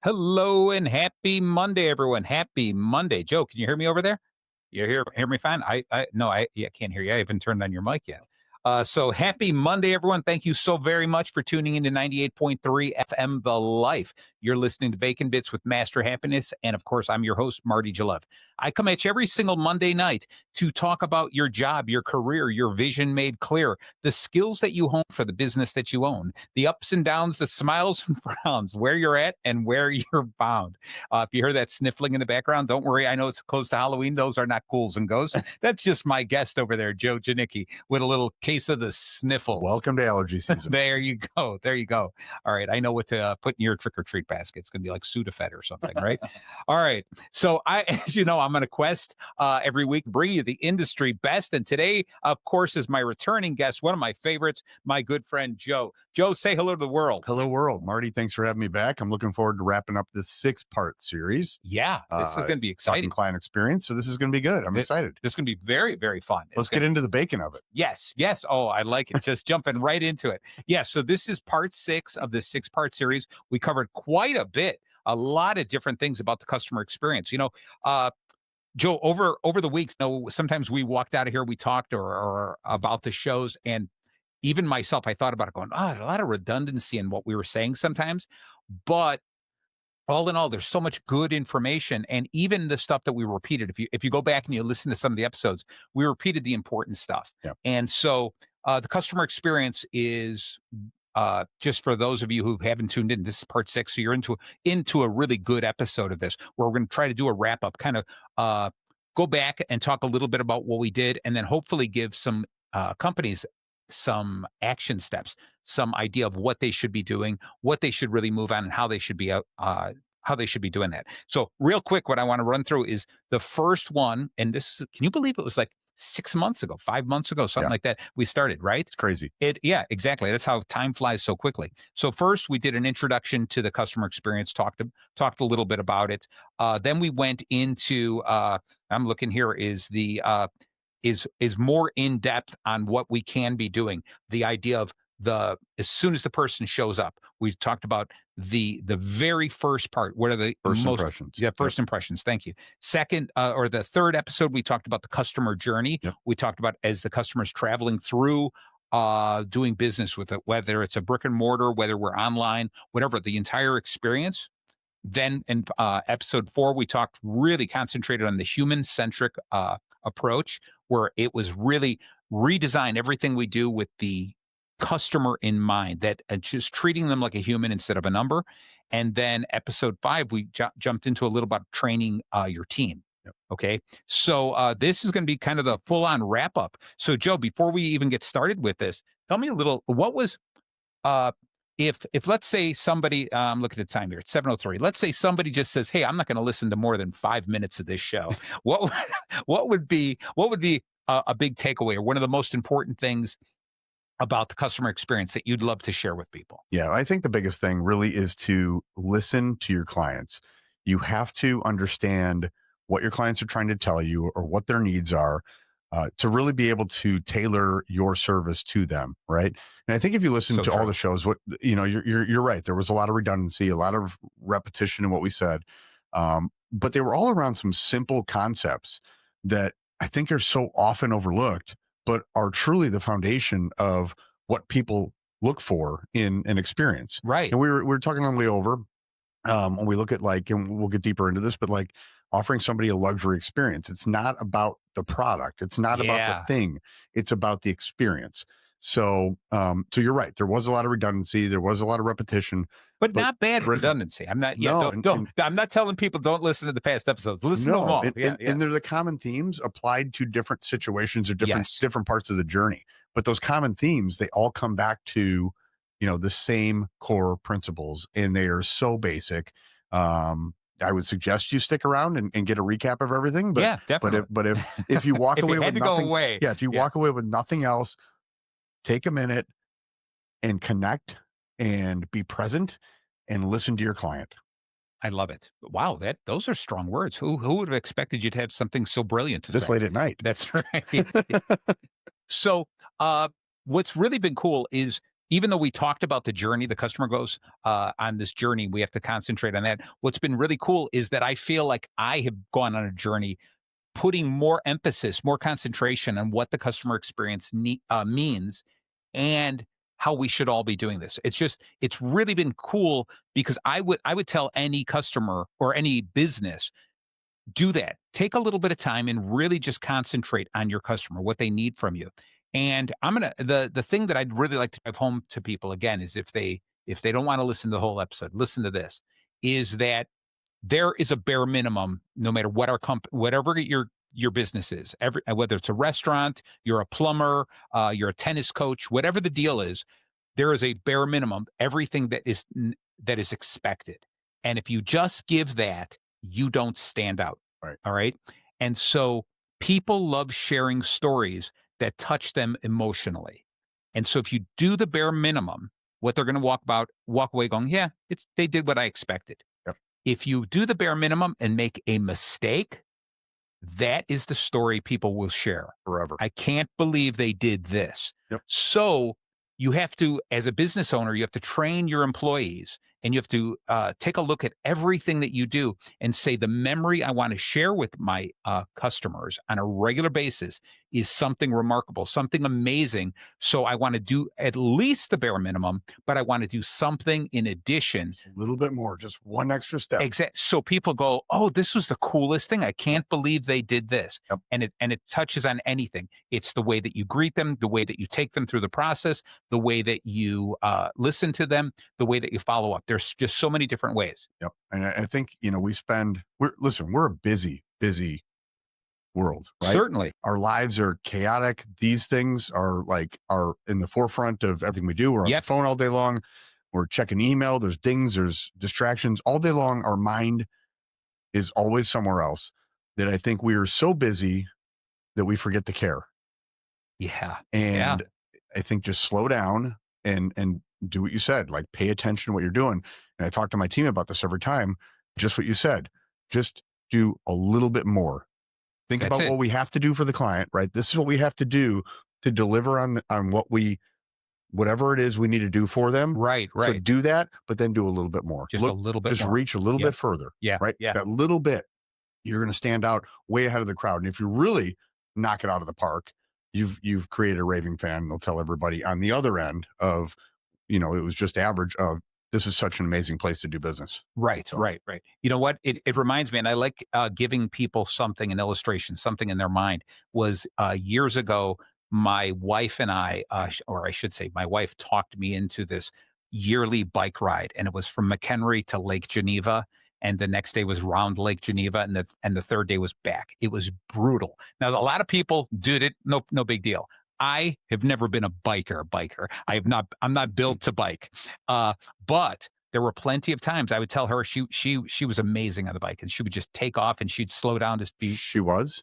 Hello and happy Monday, everyone. Happy Monday. Joe, can you hear me over there? You hear me fine? I can't hear you. I haven't turned on your mic yet. So happy Monday, everyone. Thank you so very much for tuning into 98.3 FM The Life. You're listening to Bacon Bits with Master Happiness. And of course, I'm your host, Marty Jalove. I come at you every single Monday night to talk about your job, your career, your vision made clear, the skills that you hone for the business that you own, the ups and downs, the smiles and frowns, where you're at and where you're bound. If you hear that sniffling in the background, don't worry. I know it's close to Halloween. Those are not ghouls and ghosts. That's just my guest over there, Joe Janicki, with a little case of the sniffles. Welcome to allergy season. There you go. There you go. All right. I know what to put in your trick or treat basket. It's going to be like Sudafed or something, right? All right. So as you know, I'm on a quest every week, bring you the industry best. And today, of course, is my returning guest, one of my favorites, my good friend, Joe. Joe, say hello to the world. Hello, world. Marty, thanks for having me back. I'm looking forward to wrapping up this 6-part series. Yeah, this is going to be exciting. Talking client experience. So this is going to be good. I'm excited. This is going to be very, very fun. Let's get into the bacon of it. Yes. Oh, I like it. Just jumping right into it. Yeah. So this is part 6 of this 6-part series. We covered quite a bit, a lot of different things about the customer experience. Joe, over the weeks, sometimes we walked out of here, we talked or about the shows, and even myself, I thought about it going, a lot of redundancy in what we were saying sometimes, but all in all, there's so much good information, and even the stuff that we repeated. If you go back and you listen to some of the episodes, we repeated the important stuff. Yeah. And so the customer experience is just for those of you who haven't tuned in. This is part 6, so you're into a really good episode of this, where we're going to try to do a wrap up, kind of go back and talk a little bit about what we did, and then hopefully give some companies some action steps, some idea of what they should be doing, what they should really move on, and how they should be doing that. So real quick, what I want to run through is the first one, and can you believe it was like 6 months ago, 5 months ago, something like that, we started, right? It's crazy. Yeah, exactly. That's how time flies so quickly. So first we did an introduction to the customer experience, talked a little bit about it. Then we went into, I'm looking here, is more in depth on what we can be doing. The idea of as soon as the person shows up, we talked about the very first part. What are the First impressions? Yeah, first impressions. Thank you. Second, or the third episode, we talked about the customer journey. Yep. We talked about as the customer's traveling through doing business with it, whether it's a brick and mortar, whether we're online, whatever, the entire experience. Then in episode 4, we really concentrated on the human-centric approach, where it was really redesign everything we do with the customer in mind, that just treating them like a human instead of a number. And then episode 5, we jumped into a little about training your team. Yep. Okay. So this is going to be kind of the full on wrap up. So Joe, before we even get started with this, tell me a little, what was, if let's say somebody, I'm looking at time here, it's 7:03. Let's say somebody just says, "Hey, I'm not going to listen to more than 5 minutes of this show." What would be a big takeaway, or one of the most important things about the customer experience that you'd love to share with people? Yeah, I think the biggest thing really is to listen to your clients. You have to understand what your clients are trying to tell you or what their needs are, to really be able to tailor your service to them, right? And I think if you listen to all the shows, you're right. There was a lot of redundancy, a lot of repetition in what we said, but they were all around some simple concepts that I think are so often overlooked, but are truly the foundation of what people look for in an experience. Right. And we were talking on the way over, when we look at, like, and we'll get deeper into this, but like offering somebody a luxury experience. It's not about the product. It's not about the thing. It's about the experience. So you're right. There was a lot of redundancy. There was a lot of repetition, but not bad redundancy. I'm not. Yeah, I'm not telling people don't listen to the past episodes. Listen to them all. And they're the common themes applied to different situations or different parts of the journey. But those common themes, they all come back to, the same core principles, and they are so basic. I would suggest you stick around and get a recap of everything. But, yeah, definitely. But if you walk away with nothing, if you walk away with nothing else, take a minute and connect and be present and listen to your client. I love it. Wow, those are strong words. Who would have expected you to have something so brilliant to say? This late at night. That's right. So what's really been cool is even though we talked about the journey the customer goes on this journey, we have to concentrate on that. What's been really cool is that I feel like I have gone on a journey putting more emphasis, more concentration on what the customer experience means and how we should all be doing this. It's really been cool because I would tell any customer or any business, do that. Take a little bit of time and really just concentrate on your customer, what they need from you. And the thing that I'd really like to drive home to people again is if they don't want to listen to the whole episode, listen to this, is that there is a bare minimum, no matter what whatever your business is, whether it's a restaurant, you're a plumber, you're a tennis coach, whatever the deal is, there is a bare minimum, everything that is expected. And if you just give that, you don't stand out. Right. All right. And so people love sharing stories that touch them emotionally. And so if you do the bare minimum, what they're going to walk away going, yeah, they did what I expected. Yep. If you do the bare minimum and make a mistake, that is the story people will share. Forever. I can't believe they did this. Yep. So you have to, as a business owner, you have to train your employees and you have to take a look at everything that you do and say, the memory I want to share with my customers on a regular basis is something remarkable, something amazing. So I want to do at least the bare minimum, but I want to do something in addition. Just a little bit more, just one extra step. Exactly. So people go, "Oh, this was the coolest thing. I can't believe they did this." Yep. And it touches on anything. It's the way that you greet them, the way that you take them through the process, the way that you listen to them, the way that you follow up. There's just so many different ways. Yep. And I think, we're a busy world, right? Certainly. Our lives are chaotic. These things are in the forefront of everything we do. We're on Yep. the phone all day long. We're checking email. There's dings, there's distractions all day long. Our mind is always somewhere else, that I think we are so busy that we forget to care. Yeah. And I think just slow down and do what you said, like pay attention to what you're doing. And I talk to my team about this every time, just what you said, just do a little bit more. Think That's about it. what we have to do for the client, right? This is what we have to do to deliver on whatever it is we need to do for them. Right. So Right. do that, but then do a little bit more. Just a little bit just more. reach a little Yep. bit further. Yeah. Right. Yeah. That little bit, you're going to stand out way ahead of the crowd. And if you really knock it out of the park, you've created a raving fan. They'll tell everybody on the other end of, it was just average of, this is such an amazing place to do business. Right, So- right, right. You know what? It reminds me, and I like giving people something, an illustration, something in their mind. Was years ago, my wife and I, or I should say, my wife talked me into this yearly bike ride, and it was from McHenry to Lake Geneva, and the next day was round Lake Geneva, and the third day was back. It was brutal. Now, a lot of people did it, no big deal. I have never been a biker. I'm not built to bike. But there were plenty of times I would tell her she was amazing on the bike, and she would just take off and she'd slow down. She was.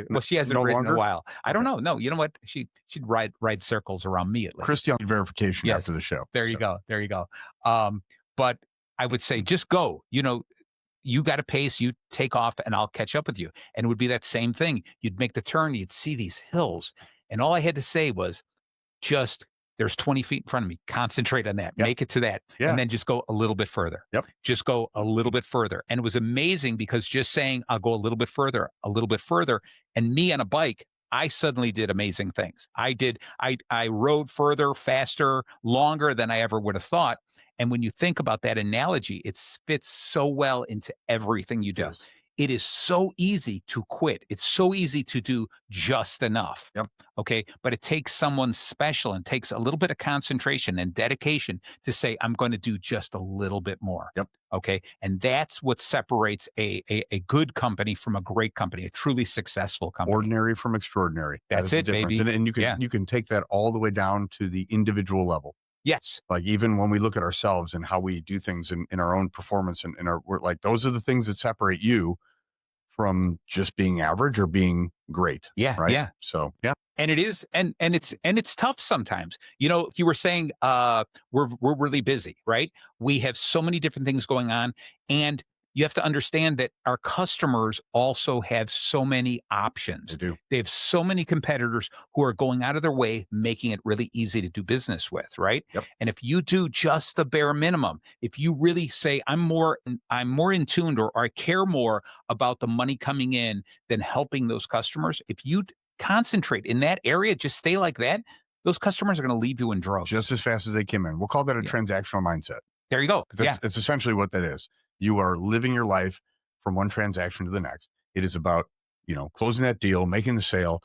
Well, she hasn't No ridden in longer? a while. I don't Okay. know. No, you know what? She'd ride circles around me at least. Christy on verification Yes. after the show. There you So, go. There you go. But I would say just go. You got a pace, you take off, and I'll catch up with you. And it would be that same thing. You'd make the turn, you'd see these hills, and all I had to say was, just there's 20 feet in front of me. Concentrate on that. Yep. Make it to that. Yeah. And then just go a little bit further. Yep. Just go a little bit further. And it was amazing because just saying, I'll go a little bit further, and me on a bike, I suddenly did amazing things. I rode further, faster, longer than I ever would have thought. And when you think about that analogy, it fits so well into everything you do. yes. It is so easy to quit. It's so easy to do just enough. Yep. Okay. But it takes someone special and takes a little bit of concentration and dedication to say, I'm going to do just a little bit more. Yep. Okay. And that's what separates a good company from a great company, a truly successful company. Ordinary from extraordinary. That That's is the it, difference. baby. And Yeah. you can take that all the way down to the individual level. Yes. Like even when we look at ourselves and how we do things in our own performance and we're like, those are the things that separate you from just being average or being great. Yeah. Right. Yeah. So yeah. And it is, and it's tough sometimes. You were saying we're really busy, right? We have so many different things going on, and you have to understand that our customers also have so many They options. do. They have so many competitors who are going out of their way, making it really easy to do business with, right? Yep. And if you do just the bare minimum, if you really say, I'm more in tune, or I care more about the money coming in than helping those customers, if you concentrate in that area, just stay like that, those customers are going to leave you in Just droves. as fast as they came in. We'll call that a Yeah. transactional mindset. There you go. Because Yeah. it's essentially what that is. You are living your life from one transaction to the next. It is about, closing that deal, making the sale,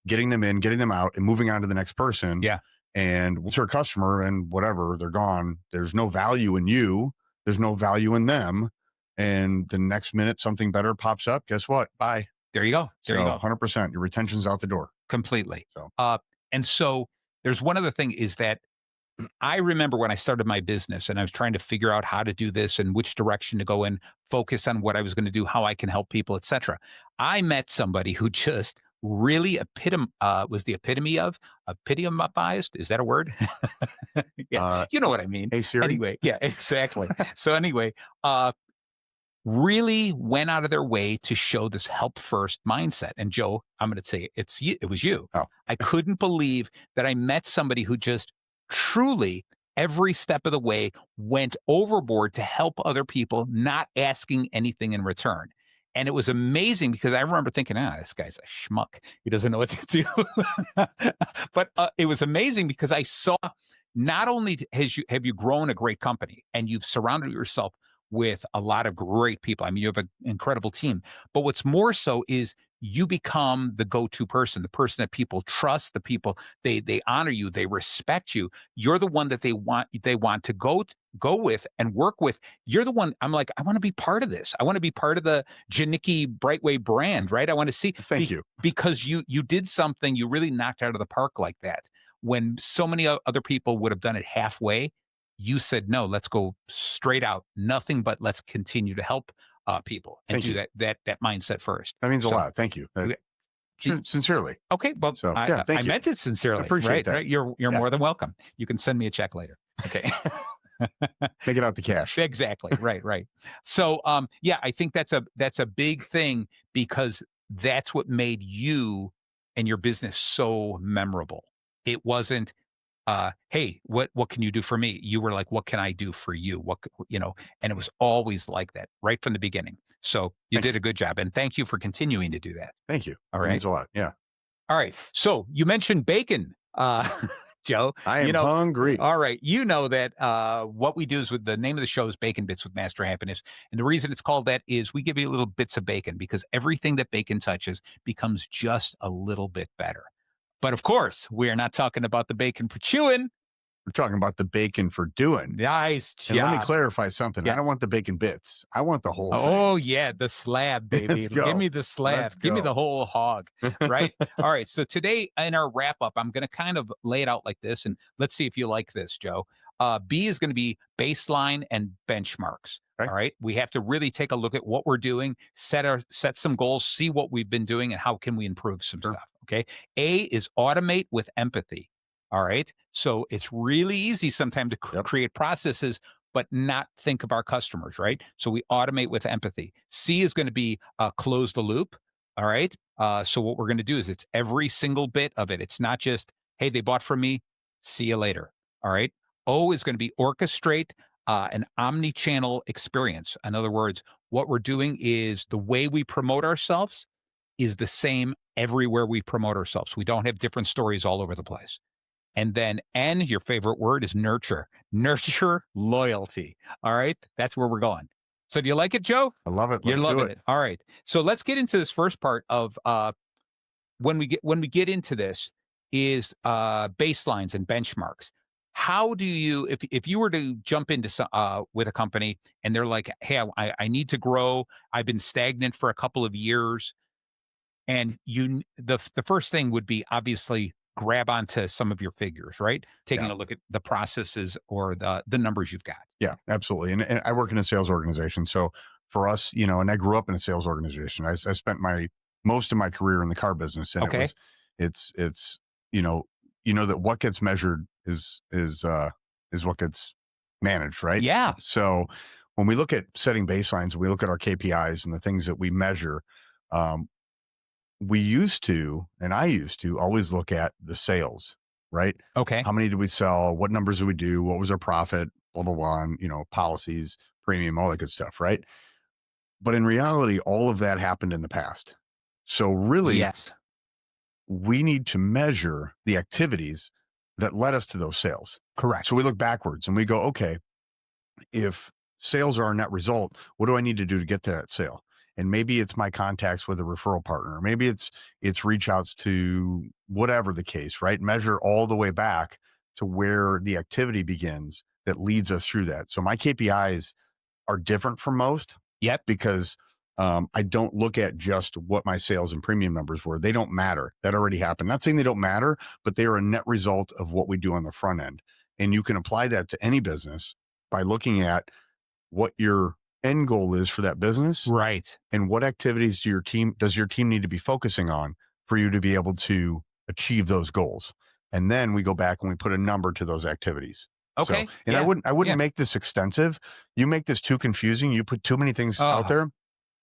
getting them in, getting them out, and moving on to the next person. Yeah. And once you're a customer and whatever, they're gone. There's no value in you. There's no value in them. And the next minute something better pops up. Guess what? Bye. There you go. There So you go. 100%, your retention's out the door. Completely. So And so there's one other thing is that I remember when I started my business and I was trying to figure out how to do this and which direction to go in, focus on what I was going to do, how I can help people, etc. I met somebody who just really was the epitome of epitomized. Is that a word? Yeah, uh, you know what I mean. hey Siri. Anyway, yeah, exactly. So anyway, really went out of their way to show this help first mindset. And Joe, I'm going to say it was you. Oh. I couldn't believe that I met somebody who just truly every step of the way went overboard to help other people, not asking anything in return. And it was amazing because I remember thinking, this guy's a schmuck. He doesn't know what to do. But it was amazing because I saw not only have you grown a great company and you've surrounded yourself with a lot of great people. I mean, you have an incredible team. But what's more so is you become the go-to person, the person that people trust, the people they honor you, they respect you. You're the one that they want to go with and work with. You're the one I'm like, I want to be part of this. I want to be part of the Janicki Brightway brand, right? I want to see Thank you. because you did something, you really knocked out of the park like that. When so many other people would have done it halfway, you said, no, let's go straight out. Nothing but let's continue to help people and Thank do you. that mindset first. That means a So, lot. Thank you. you- you- Sincerely. okay, well, So, I, yeah, I thank I you. meant it sincerely. Appreciate Right, that. right. You're Yeah. more than welcome. You can send me a check later. Okay. Make it out the cash. Exactly. Right, right. So yeah, I think that's a big thing because that's what made you and your business so memorable. It wasn't hey, what can you do for me? You were like, what can I do for you? And it was always like that right from the beginning. So you Thank did a good job. And thank you for continuing to do that. Thank you. All It right. means a lot. Yeah. All right. So you mentioned bacon, Joe. I You am know, hungry. all right. You know that what we do is with the name of the show is Bacon Bits with Master Happiness. And the reason it's called that is we give you little bits of bacon because everything that bacon touches becomes just a little bit better. But of course, we are not talking about the bacon for chewing. We're talking about the bacon for doing. Nice And let me job. clarify something. I Yeah. don't want the bacon bits. I want the whole thing. Oh, yeah, the slab, baby. Let's go. Give me the slab. Let's Give me go. the whole hog, right? All right. So today in our wrap up, I'm going to kind of lay it out like this, and let's see if you like this, Joe. B is going to be baseline and benchmarks. Okay. All right. We have to really take a look at what we're doing, set some goals, see what we've been doing, and how can we improve some Sure. stuff. Okay. A is automate with empathy. All right. So it's really easy sometimes to Yep. create processes, but not think of our customers, right? So we automate with empathy. C is going to be close the loop. All right. So what we're going to do is it's every single bit of it. It's not just, hey, they bought from me. See you later. All right. O is going to be orchestrate an omni-channel experience. In other words, what we're doing is the way we promote ourselves is the same everywhere we promote ourselves. We don't have different stories all over the place. And then N, your favorite word is nurture. Nurture loyalty. All right. That's where we're going. So do you like it, Joe? I love it. You're Let's do loving it. All right. So let's get into this first part of when we get into this is baselines and benchmarks. How do you if you were to jump into with a company and they're like, hey, I need to grow. I've been stagnant for a couple of years. And the first thing would be obviously grab onto some of your figures, right? Taking Yeah. a look at the processes or the numbers you've got. Yeah, absolutely. And I work in a sales organization. So for us, and I grew up in a sales organization. I spent most of my career in the car business, and Okay. it's that what gets measured is what gets managed, right? Yeah. So when we look at setting baselines, we look at our KPIs and the things that we measure. Um, we used to, and I used to always look at the sales, right? Okay. How many did we sell? What numbers did we do? What was our profit? Blah, blah, blah. And, policies, premium, all that good stuff, right? But in reality, all of that happened in the past. So really, Yes. we need to measure the activities that led us to those sales. Correct. So we look backwards and we go, okay, if sales are our net result, what do I need to do to get to that sale? And maybe it's my contacts with a referral partner. Maybe it's reach outs to whatever the case, right? Measure all the way back to where the activity begins that leads us through that. So my KPIs are different from most Yep. because I don't look at just what my sales and premium numbers were. They don't matter. That already happened. Not saying they don't matter, but they are a net result of what we do on the front end. And you can apply that to any business by looking at what your end goal is for that business Right. and what activities does your team need to be focusing on for you to be able to achieve those goals. And then we go back and we put a number to those activities. So, Okay. and Yeah. I wouldn't Yeah. make this extensive. You make this too confusing. You put too many things out there,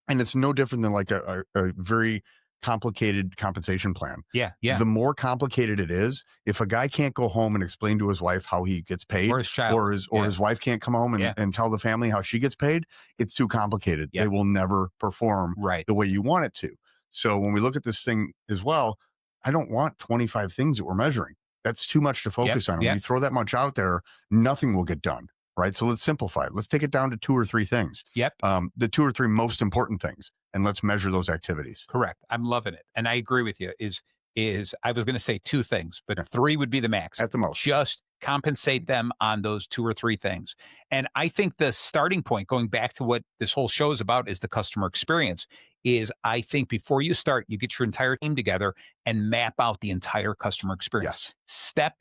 and it's no different than like a very complicated compensation plan. Yeah. Yeah. The more complicated it is, if a guy can't go home and explain to his wife how he gets paid, Or his child. or his wife can't come home Yeah. and tell the family how she gets paid, it's too complicated. Yep. They will never perform Right. the way you want it to. So when we look at this thing as well, I don't want 25 things that we're measuring. That's too much to focus on. When Yep. you throw that much out there, nothing will get done. Right. So let's simplify it. Let's take it down to 2 or 3 things. Yep. The 2 or 3 most important things, and let's measure those activities. Correct. I'm loving it. And I agree with you. Is I was going to say 2 things, but Yeah. 3 would be the max. At the most. Just compensate them on those 2 or 3 things. And I think the starting point, going back to what this whole show is about, is the customer experience. Is I think before you start, you get your entire team together and map out the entire customer experience, Yes.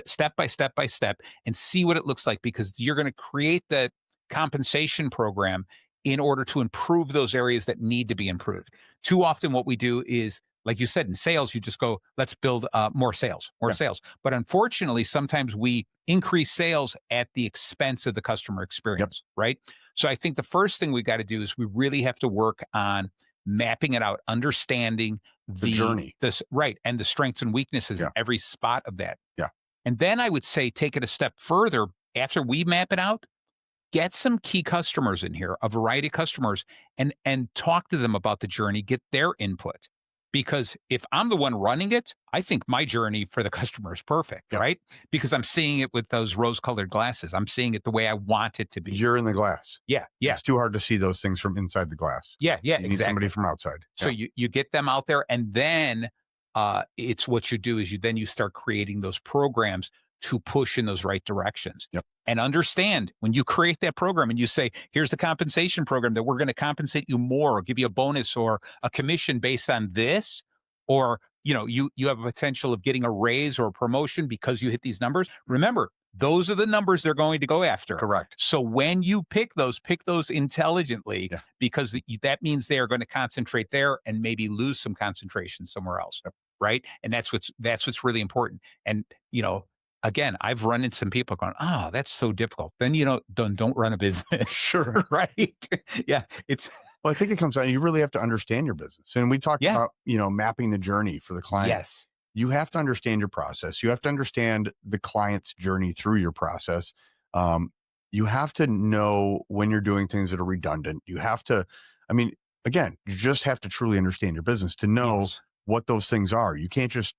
step by step by step, and see what it looks like, because you're going to create the compensation program in order to improve those areas that need to be improved. Too often, what we do is, like you said, in sales, you just go, let's build more sales, more Yeah. sales. But unfortunately, sometimes we increase sales at the expense of the customer experience, right? So I think the first thing we got to do is we really have to work on mapping it out, understanding The journey. right, and the strengths and weaknesses Yeah. in every spot of that. Yeah. And then I would say take it a step further. After we map it out, get some key customers in here, a variety of customers, and talk to them about the journey, get their input. Because if I'm the one running it, I think my journey for the customer is perfect, Yep. right? Because I'm seeing it with those rose-colored glasses. I'm seeing it the way I want it to be. You're in the glass. Yeah. It's too hard to see those things from inside the glass. Yeah, You need exactly. somebody from outside. So Yeah. you get them out there, and then it's what you do is you start creating those programs to push in those right directions. Yep. And understand, when you create that program and you say, here's the compensation program that we're going to compensate you more or give you a bonus or a commission based on this, or you have a potential of getting a raise or a promotion because you hit these numbers. Remember, those are the numbers they're going to go after. Correct. So when you pick those intelligently, Yeah. because that means they are going to concentrate there and maybe lose some concentration somewhere else. Yep. Right. And that's what's really important. And, again, I've run into some people going, oh, that's so difficult. Then, don't run a business. Sure. Right. Yeah. Well, I think it comes down, you really have to understand your business. And we talked Yeah. about, mapping the journey for the client. Yes. You have to understand your process. You have to understand the client's journey through your process. You have to know when you're doing things that are redundant. You have to, again, you just have to truly understand your business to know Yes. what those things are. You can't just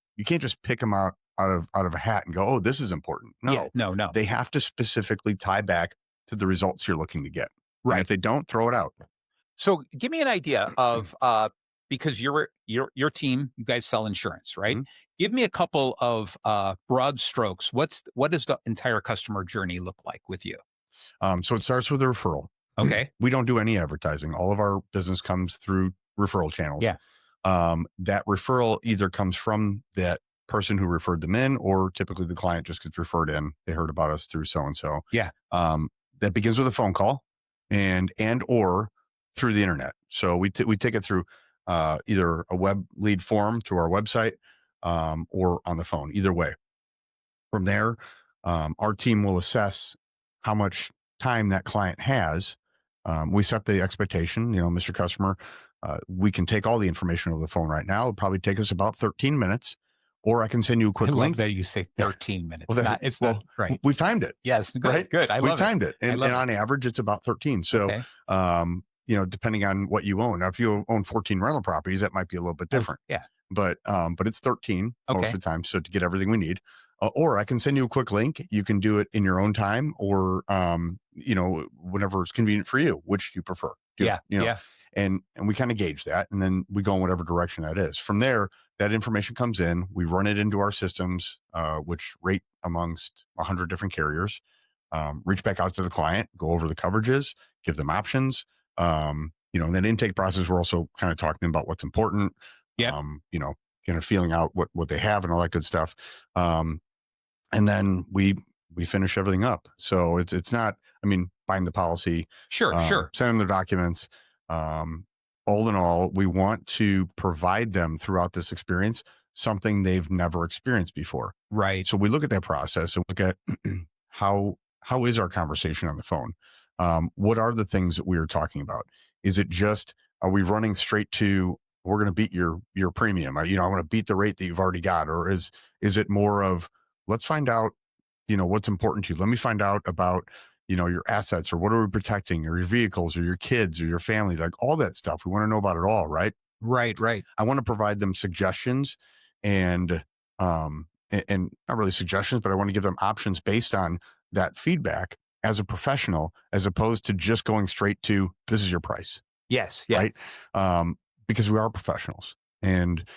pick them out of a hat and go, oh, this is important. No, Yeah. No. they have to specifically tie back to the results you're looking to get. And Right. if they don't, throw it out. So give me an idea of because your team, you guys sell insurance, right? Mhm. Give me a couple of broad strokes. What does the entire customer journey look like with you? So it starts with a referral. Okay. We don't do any advertising. All of our business comes through referral channels. Yeah. That referral either comes from that person who referred them in, or typically the client just gets referred in. They heard about us through so-and-so. Yeah. That begins with a phone call and or through the internet. So we take it through either a web lead form through our website or on the phone, either way. From there, our team will assess how much time that client has, we set the expectation, Mr. Customer, we can take all the information over the phone right now. It'll probably take us about 13 minutes, or I can send you a I quick love link. that you say Yeah. 13 Well, minutes. It's not right. we've timed it, Yes, good, right? good. I We've love it. timed it. I And love it. on average, it's about 13. So, Okay. depending on what you own. Now, if you own 14 rental properties, that might be a little bit different. Yeah. But it's 13 most Okay. of the time. So to get everything we need, or I can send you a quick link. You can do it in your own time, or whenever it's convenient for you. Which do you prefer? Yeah. Yeah. And we kind of gauge that, and then we go in whatever direction that is. From there, that information comes in. We run it into our systems, which rate amongst 100 different carriers. Reach back out to the client, go over the coverages, give them options. In that intake process, we're also kind of talking about what's important. Yep. Kind of feeling out what they have and all that good stuff. And then we finish everything up. So it's not, buying the policy, Sure. sending the documents. All in all, we want to provide them throughout this experience something they've never experienced before. Right. So we look at that process and look at how is our conversation on the phone? What are the things that we are talking about? Is it just, are we running straight to, we're going to beat your premium? I want to beat the rate that you've already got, or is it more of, let's find out, what's important to you. Let me find out about, your assets, or what are we protecting, or your vehicles, or your kids, or your family, like all that stuff. We want to know about it all, right? Right. I want to provide them suggestions and not really suggestions, but I want to give them options based on that feedback as a professional, as opposed to just going straight to, this is your price. Yes. Yeah. Right. Because we are professionals, and,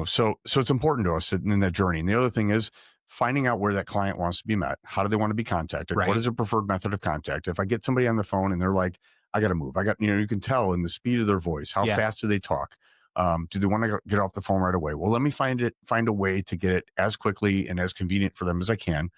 so it's important to us in that journey. And the other thing is finding out where that client wants to be met. How do they want to be contacted? Right. What is a preferred method of contact? If I get somebody on the phone and they're like, I got to move, you can tell in the speed of their voice, how fast do they talk? Do they want to get off the phone right away? Well, let me find a way to get it as quickly and as convenient for them as I can.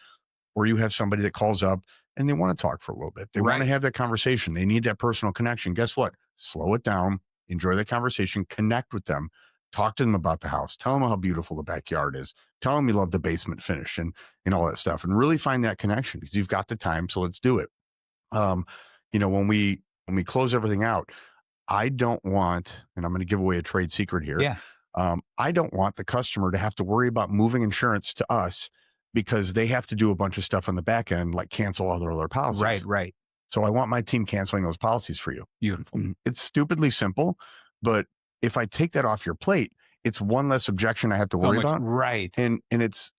Or you have somebody that calls up and they want to talk for a little bit. They want to have that conversation. They need that personal connection. Guess what? Slow it down, enjoy the conversation, connect with them, talk to them about the house, tell them how beautiful the backyard is, tell them you love the basement finish and all that stuff, and really find that connection, because you've got the time. So let's do it. When we close everything out, I don't want, and I'm going to give away a trade secret here. Yeah. I don't want the customer to have to worry about moving insurance to us, because they have to do a bunch of stuff on the back end, like cancel all their other policies. Right. So I want my team canceling those policies for you. Beautiful. It's stupidly simple, but if I take that off your plate, it's one less objection I have to worry about. Right. And it's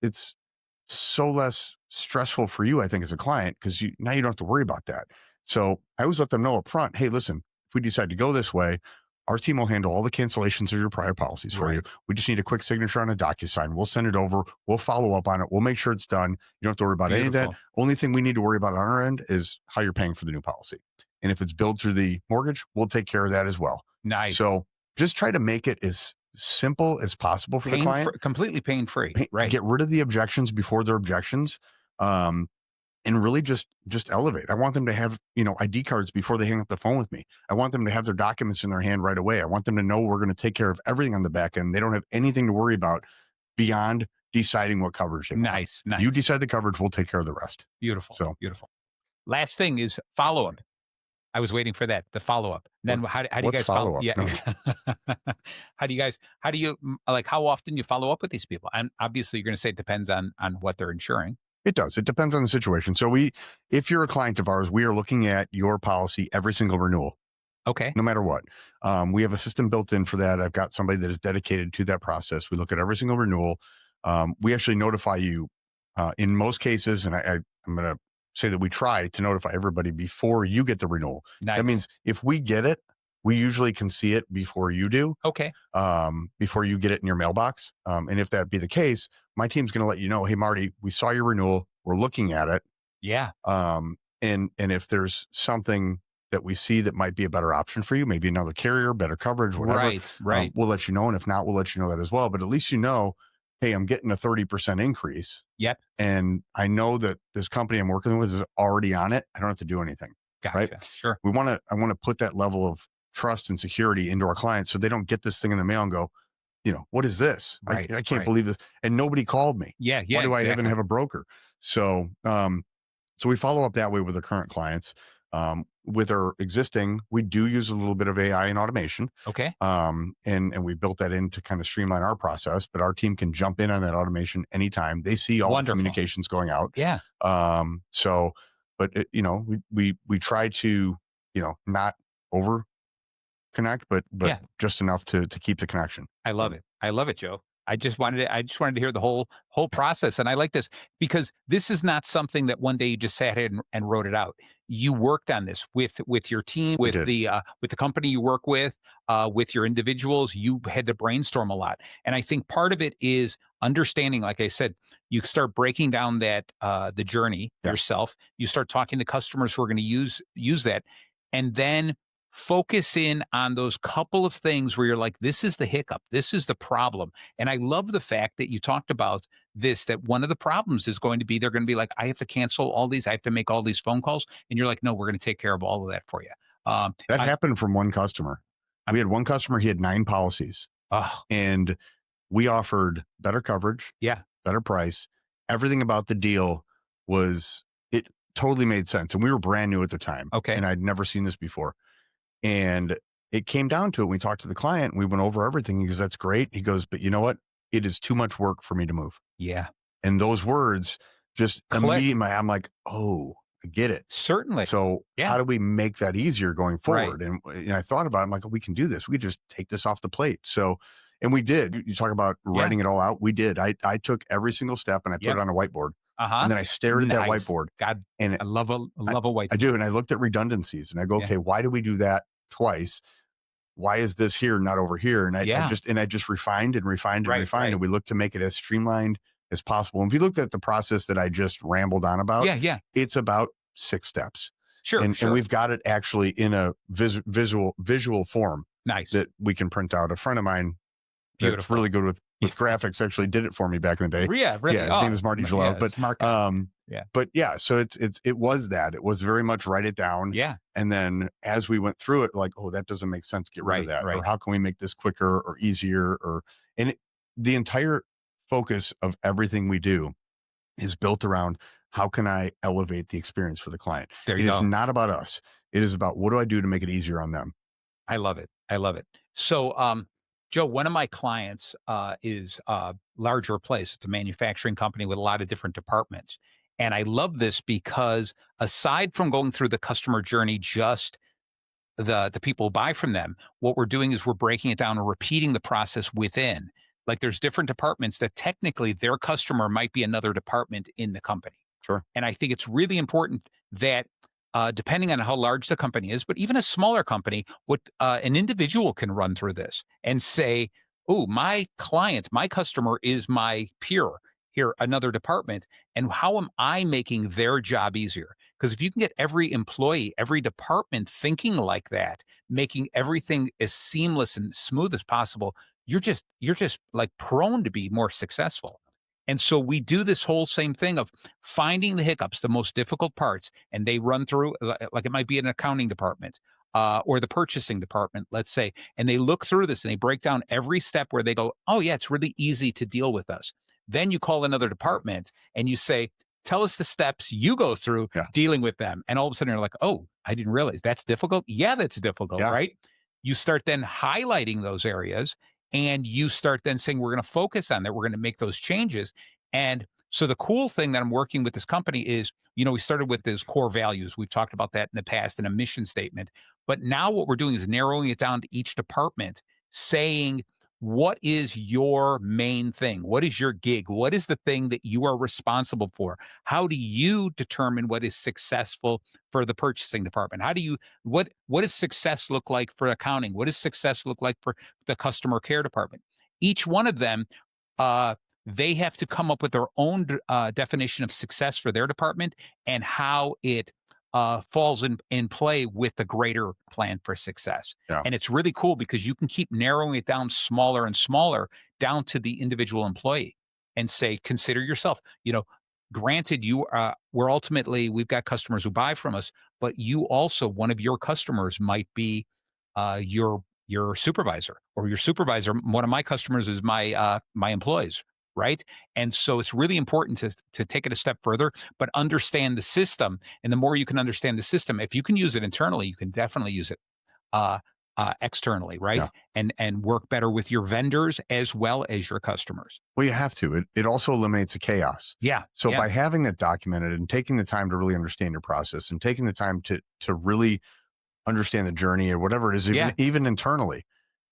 so less stressful for you, I think, as a client, because now you don't have to worry about that. So I always let them know up front, hey, listen, if we decide to go this way, our team will handle all the cancellations of your prior policies for you. We just need a quick signature on a DocuSign. We'll send it over. We'll follow up on it. We'll make sure it's done. You don't have to worry about any of that. Only thing we need to worry about on our end is how you're paying for the new policy. And if it's billed through the mortgage, we'll take care of that as well. Nice. So just try to make it as simple as possible for the client. Completely pain-free. Right. Get rid of the objections before they're objections. And really just elevate. I want them to have, ID cards before they hang up the phone with me. I want them to have their documents in their hand right away. I want them to know we're going to take care of everything on the back end. They don't have anything to worry about beyond deciding what coverage they want. Nice. You decide the coverage, we'll take care of the rest. Beautiful. So beautiful. Last thing is follow-up. I was waiting for that, the follow-up. Then how do you guys follow up? Yeah. How often you follow up with these people? And obviously you're going to say it depends on what they're insuring. It does. It depends on the situation. So if you're a client of ours, we are looking at your policy every single renewal. Okay. No matter what. We have a system built in for that. I've got somebody that is dedicated to that process. We look at every single renewal. We actually notify you in most cases, and I'm going to say that we try to notify everybody before you get the renewal. Nice. That means if we get it, we usually can see it before you do. Okay. Before you get it in your mailbox. And if that be the case, my team's going to let you know, hey, Marty, we saw your renewal. We're looking at it. Yeah. And if there's something that we see that might be a better option for you, maybe another carrier, better coverage, whatever. Right. We'll let you know. And if not, we'll let you know that as well. But at least hey, I'm getting a 30% increase. Yep. And I know that this company I'm working with is already on it. I don't have to do anything. Gotcha. Right? Sure. I want to put that level of trust and security into our clients so they don't get this thing in the mail and go, what is this? Right, I can't believe this. And nobody called me. Yeah. Why do I even have a broker? So, So we follow up that way with the current clients. With our existing, we do use a little bit of AI and automation, Okay. and we built that in to kind of streamline our process. But our team can jump in on that automation anytime they see all the Wonderful. communications going out. Yeah. So, but we try to not over connect, but Yeah. just enough to keep the connection. I love So it. I love it, Joe. I just wanted to hear the whole process. And I like this because this is not something that one day you just sat here and wrote it out. You worked on this with your team, we did. with the company you work with your individuals. You had to brainstorm a lot. And I think part of it is understanding, like I said, you start breaking down that the journey Yeah. yourself. You start talking to customers who are going to use that. And then focus in on those couple of things where you're like, this is the hiccup, this is the problem. And I love the fact that you talked about this, that one of the problems is going to be they're going to be like, I have to cancel all these, I have to make all these phone calls. And you're like, no, we're going to take care of all of that for you. Um, That I, happened from one customer. We I'm, had one customer, he had 9 policies, oh, and we offered better coverage, yeah, better price. Everything about the deal was it totally made sense. And we were brand new at the time, okay, and I'd never seen this before. And it came down to it. We talked to the client, we went over everything. He goes, that's great. He goes, but you know what? It is too much work for me to move. yeah, And those words just click, immediately, I'm like, oh, I get it. certainly, So yeah, how do we make that easier going right, forward? And I thought about it. I'm like, we can do this. We could just take this off the plate. So, and we did. You talk about yeah, writing it all out. We did. I took every single step and I put yep, it on a whiteboard, uh-huh, and then I stared at that nice. whiteboard, God, and I I, love a I do. whiteboard. And I looked at redundancies and I go, Yeah, okay, why do we do that twice? Why is this here, not over here? And yeah, I just refined and refined and right, refined. right, And we looked to make it as streamlined as possible. And if you looked at the process that I just rambled on about, yeah, yeah, it's about 6 steps. sure, And sure, we've got it actually in a visual form nice, that we can print out. A friend of mine that's beautiful. really good with graphics actually did it for me back in the day. Yeah, really. Yeah, his name Oh, is Marty yeah, Jalove. smart guy. Yeah. But yeah, so it was that. It was very much write it down. Yeah. And then as we went through it, like, oh, that doesn't make sense. Get rid of Right, that. Or right. how can we make this quicker or easier? And the entire focus of everything we do is built around how can I elevate the experience for the client? There you It is go. not about us. It is about what do I do to make it easier on them? I love it. I love it. So, Joe, one of my clients is a larger place. It's a manufacturing company with a lot of different departments. And I love this because aside from going through the customer journey, just the people who buy from them, what we're doing is we're breaking it down and repeating the process within. Like there's different departments that technically their customer might be another department in the company. Sure. And I think it's really important that, depending on how large the company is, but even a smaller company, what an individual can run through this and say, "Oh, my client, my customer is my peer here, another department, and how am I making their job easier?" Because if you can get every employee, every department thinking like that, making everything as seamless and smooth as possible, you're just like prone to be more successful. And so we do this whole same thing of finding the hiccups, the most difficult parts, and they run through, like it might be an accounting department or the purchasing department, let's say, and they look through this and they break down every step where they go, oh, yeah, it's really easy to deal with us. Then you call another department and you say, tell us the steps you go through Yeah. dealing with them. And all of a sudden you're like, oh, I didn't realize that's difficult. Yeah, that's difficult, Yeah. right? You start then highlighting those areas and you start then saying, we're going to focus on that. We're going to make those changes. And so the cool thing that I'm working with this company is, we started with those core values. We've talked about that in the past in a mission statement. But now what we're doing is narrowing it down to each department, saying, what is your main thing? What is your gig? What is the thing that you are responsible for? How do you determine what is successful for the purchasing department? What does success look like for accounting? What does success look like for the customer care department? Each one of them, uh, they have to come up with their own definition of success for their department and how it falls in play with the greater plan for success. Yeah. And it's really cool because you can keep narrowing it down smaller and smaller down to the individual employee and say, consider yourself, granted we've got customers who buy from us, but you also, one of your customers might be your supervisor, or your supervisor. One of my customers is my employees, right? And so it's really important to take it a step further, but understand the system. And the more you can understand the system, if you can use it internally, you can definitely use it uh, externally, Yeah. right? And work better with your vendors as well as your customers. Well, you have to. It also eliminates the chaos. Yeah, So yeah, by having that documented and taking the time to really understand your process and taking the time to really understand the journey or whatever it is, yeah. even internally,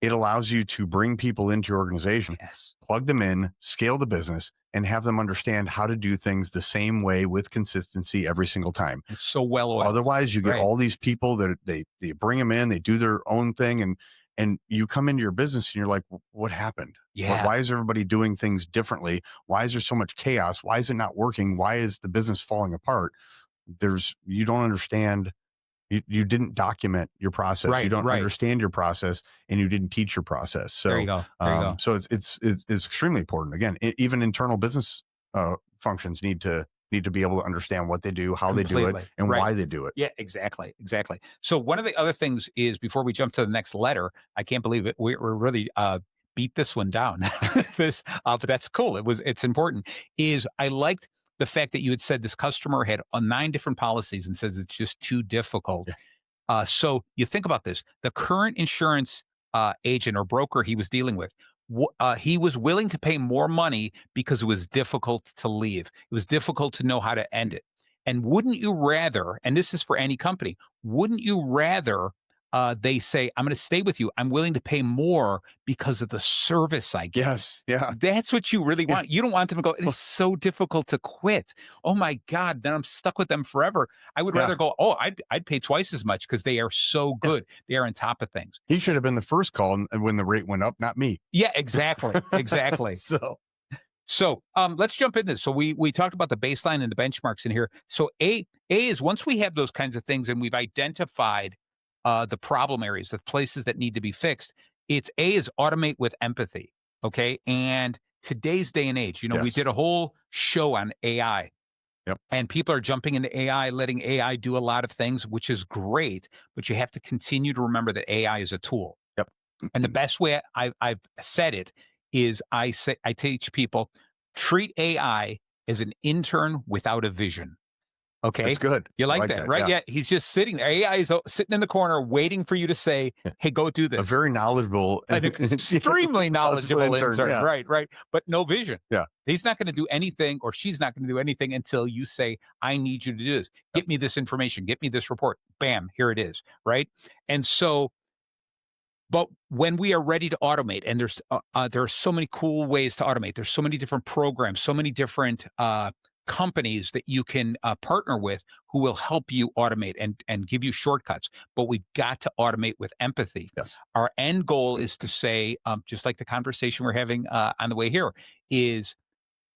it allows you to bring people into your organization, Yes, plug them in, scale the business, and have them understand how to do things the same way with consistency every single time. it's so well oiled, Otherwise, you get right? all these people that they bring them in, they do their own thing, and you come into your business and you're like, what happened? Yeah, Why is everybody doing things differently? Why is there so much chaos? Why is it not working? Why is the business falling apart? You don't understand. You didn't document your process. You right, don't right. understand your process, and you didn't teach your process. There you So, go. There you go. so it's extremely important. Again, even internal business functions need to be able to understand what they do, how they do it, Completely. and Right. why they do it. Yeah, exactly. Exactly. So one of the other things is before we jump to the next letter, I can't believe it. We're really beat this one down. But that's cool. It's important. Is I liked the fact that you had said this customer had 9 different policies and says it's just too difficult. Yeah. So you think about this: the current insurance agent or broker he was dealing with, he was willing to pay more money because it was difficult to leave. It was difficult to know how to end it. And wouldn't you rather? And this is for any company. Wouldn't you rather? They say, "I'm going to stay with you. I'm willing to pay more because of the service I get." Yes. Yeah. That's what you really Yeah. want. You don't want them to go, "It is so difficult to quit. Oh my God, then I'm stuck with them forever." I would Yeah. rather go, "Oh, I'd pay twice as much because they are so Yeah. good. They are on top of things." He should have been the first call when the rate went up, not me. Yeah, exactly. Exactly. So So let's jump into this. So we talked about the baseline and the benchmarks in here. So A is once we have those kinds of things and we've identified the problem areas, the places that need to be fixed, it's A is automate with empathy. Okay. And today's day and age, we yes. did a whole show on AI. Yep. And people are jumping into AI, letting AI do a lot of things, which is great, but you have to continue to remember that AI is a tool. Yep. And the best way I've said it is I teach people treat AI as an intern without a vision. That's Okay. good. You I like like that, that. right? Yeah. Yeah. He's just sitting there. AI is sitting in the corner waiting for you to say, Yeah. "Hey, go do A this." very knowledgeable, An extremely knowledgeable intern. intern. Yeah. Right, right. But no vision. Yeah. He's not going to do anything or she's not going to do anything until you say, "I need you to do this. Yep. Get me this information. Get me this report." Bam, here it is. Right. And so but when we are ready to automate, and there are so many cool ways to automate. There's so many different programs, so many different companies that you can partner with who will help you automate and give you shortcuts. But we've got to automate with empathy. Yes. Our end goal is to say, just like the conversation we're having on the way here, is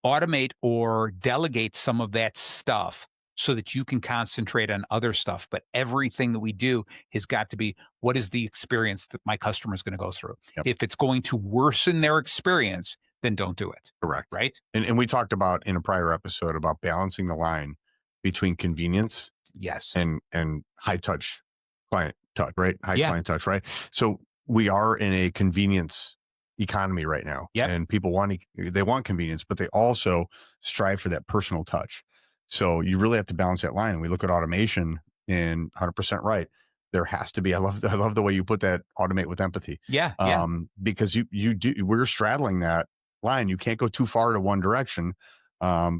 automate or delegate some of that stuff so that you can concentrate on other stuff. But everything that we do has got to be what is the experience that my customer is going to go through? Yep. If it's going to worsen their experience, then don't do it. Correct. Right? And we talked about in a prior episode about balancing the line between convenience Yes. and high touch client touch, right? High Yeah. client touch, right? So we are in a convenience economy right now. Yep. And people they want convenience, but they also strive for that personal touch. So you really have to balance that line. And we look at automation and 100% right. There has to be, I love the way you put that, automate with empathy. Yeah. Yeah. Because we're straddling that line. You can't go too far to one direction.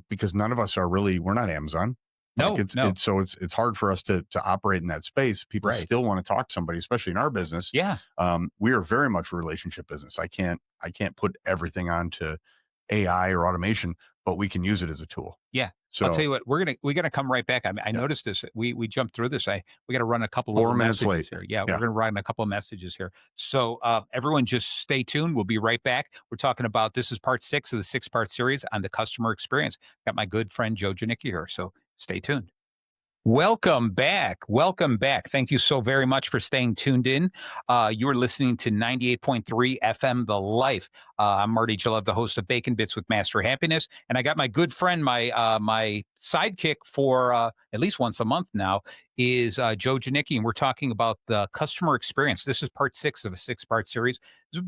Because none of us we're not Amazon. No, Like no. it's hard for us to operate in that space. People Right. still want to talk to somebody, especially in our business. Yeah. We are very much a relationship business. I can't put everything onto AI or automation, but we can use it as a tool. Yeah. So I'll tell you what, we're gonna come right back. I mean, I Yeah. noticed this. We jumped through this. We got to run a couple 4 of minutes messages late. here. Yeah, Yeah. we're gonna run a couple of messages here. So everyone, just stay tuned. We'll be right back. We're talking about this is part 6 of the 6-part series on the customer experience. Got my good friend Joe Janicki here. So stay tuned. Welcome back. Welcome back. Thank you so very much for staying tuned in. You're listening to 98.3 FM The Life. I'm Marty Jalove, the host of Bacon Bits with Master Happiness. And I got my good friend, my sidekick for at least once a month now, is Joe Janicki. And we're talking about the customer experience. This is part 6 of a 6-part series. This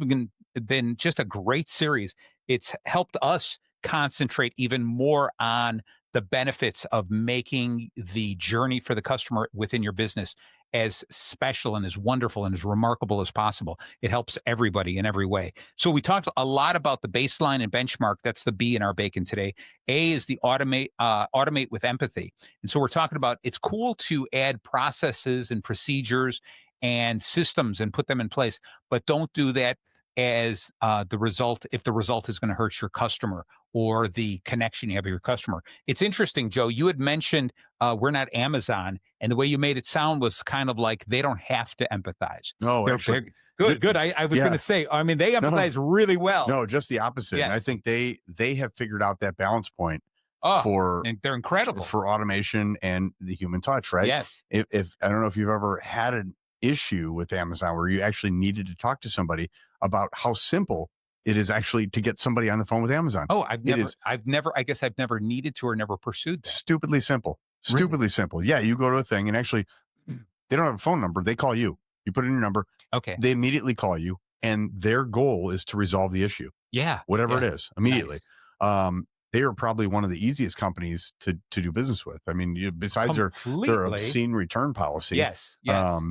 has been just a great series. It's helped us concentrate even more on the benefits of making the journey for the customer within your business as special and as wonderful and as remarkable as possible. It helps everybody in every way. So we talked a lot about the baseline and benchmark. That's the B in our bacon today. A is the automate with empathy. And so we're talking about it's cool to add processes and procedures and systems and put them in place, but don't do that as the result if the result is going to hurt your customer or the connection you have with your customer. It's interesting, Joe. You had mentioned we're not Amazon, and the way you made it sound was kind of like they don't have to empathize. No, They're actually, very good. Good. I was yeah. going to say. I mean, they No, empathize really well. no, just the opposite. And I Yes. think they have figured out that balance point Oh, for and they're incredible. for automation and the human touch, right? Yes. If I don't know if you've ever had an issue with Amazon where you actually needed to talk to somebody about how simple it is actually to get somebody on the phone with Amazon. Oh, It is I guess I've never needed to or never pursued that. stupidly simple. Really? Stupidly simple. Yeah, you go to a thing and actually they don't have a phone number. They call you. You put in your number. Okay. They immediately call you, and their goal is to resolve the issue, Yeah. whatever it Yeah. is, immediately. Nice. They are probably one of the easiest companies to do business with. I mean, besides their Completely. obscene return policy, Yes. Yes.